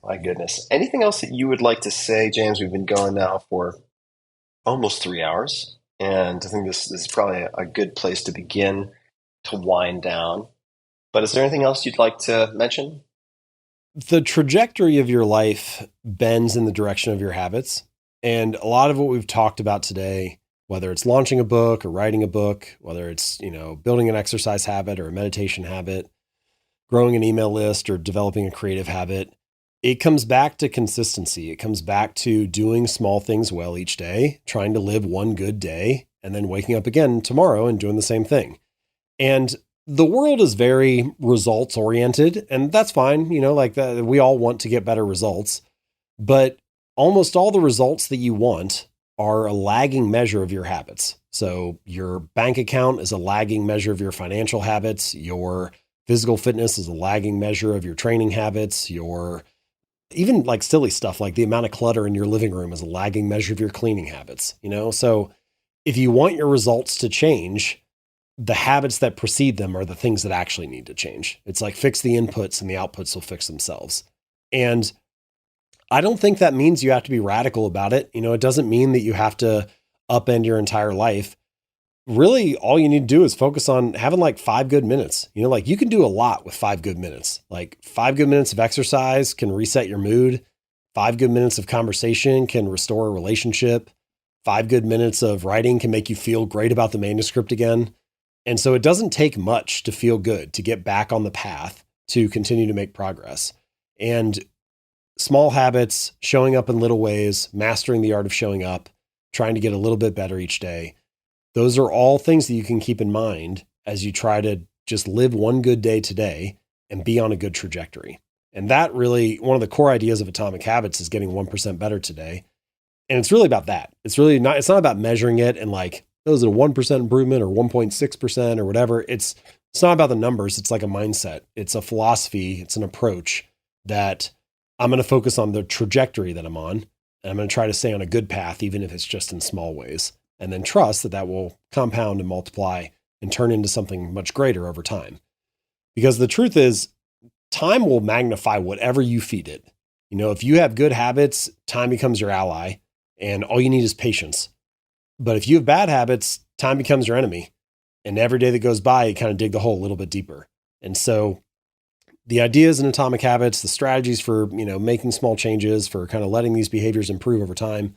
My goodness. Anything else that you would like to say, James? We've been going now for almost 3 hours, and I think this is probably a good place to begin to wind down. But is there anything else you'd like to mention? The trajectory of your life bends in the direction of your habits. And a lot of what we've talked about today, whether it's launching a book or writing a book, whether it's, building an exercise habit or a meditation habit, growing an email list or developing a creative habit, it comes back to consistency. It comes back to doing small things well each day, trying to live one good day, and then waking up again tomorrow and doing the same thing. And the world is very results oriented, and that's fine. Like that, we all want to get better results, but almost all the results that you want are a lagging measure of your habits. So your bank account is a lagging measure of your financial habits. Your physical fitness is a lagging measure of your training habits. Your even like silly stuff like the amount of clutter in your living room is a lagging measure of your cleaning habits. So if you want your results to change, the habits that precede them are the things that actually need to change. It's like fix the inputs and the outputs will fix themselves. And I don't think that means you have to be radical about it. It doesn't mean that you have to upend your entire life. Really, all you need to do is focus on having like 5 good minutes. Like you can do a lot with 5 good minutes. Like 5 good minutes of exercise can reset your mood. 5 good minutes of conversation can restore a relationship. 5 good minutes of writing can make you feel great about the manuscript again. And so it doesn't take much to feel good, to get back on the path, to continue to make progress. And small habits, showing up in little ways, mastering the art of showing up, trying to get a little bit better each day. Those are all things that you can keep in mind as you try to just live one good day today and be on a good trajectory. And that really, one of the core ideas of Atomic Habits is getting 1% better today. And it's really about that. It's not about measuring it and like, those are a 1% improvement or 1.6% or whatever. It's not about the numbers. It's like a mindset. It's a philosophy. It's an approach that I'm going to focus on the trajectory that I'm on. And I'm going to try to stay on a good path, even if it's just in small ways, and then trust that that will compound and multiply and turn into something much greater over time. Because the truth is, time will magnify whatever you feed it. If you have good habits, time becomes your ally, and all you need is patience. But if you have bad habits, time becomes your enemy. And every day that goes by, you kind of dig the hole a little bit deeper. And so the ideas in Atomic Habits, the strategies for, making small changes, for kind of letting these behaviors improve over time,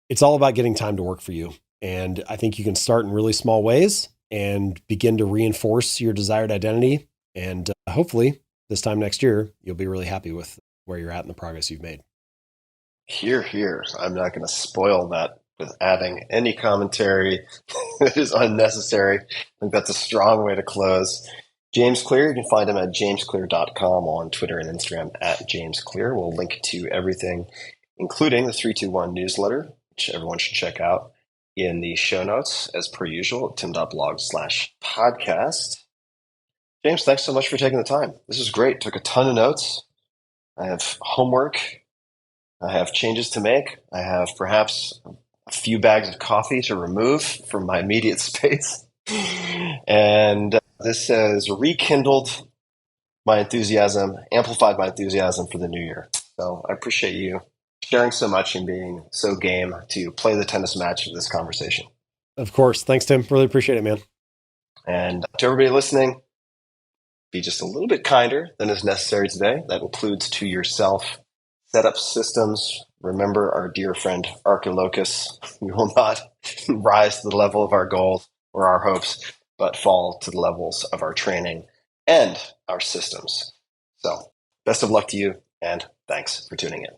it's all about getting time to work for you. And I think you can start in really small ways and begin to reinforce your desired identity. And hopefully this time next year, you'll be really happy with where you're at and the progress you've made. Here, here. I'm not going to spoil that with adding any commentary that is unnecessary. I think that's a strong way to close. James Clear, you can find him at jamesclear.com on Twitter and Instagram at jamesclear. We'll link to everything, including the 321 newsletter, which everyone should check out in the show notes, as per usual, at tim.blog/podcast. James, thanks so much for taking the time. This is great. Took a ton of notes. I have homework. I have changes to make. I have perhaps a few bags of coffee to remove from my immediate space. And this has rekindled my enthusiasm, amplified my enthusiasm for the new year. So I appreciate you sharing so much and being so game to play the tennis match of this conversation. Of course. Thanks, Tim. Really appreciate it, man. And to everybody listening, be just a little bit kinder than is necessary today. That includes to yourself. Set up systems. Remember our dear friend Archilochus. We will not rise to the level of our goals or our hopes, but fall to the levels of our training and our systems. So, best of luck to you, and thanks for tuning in.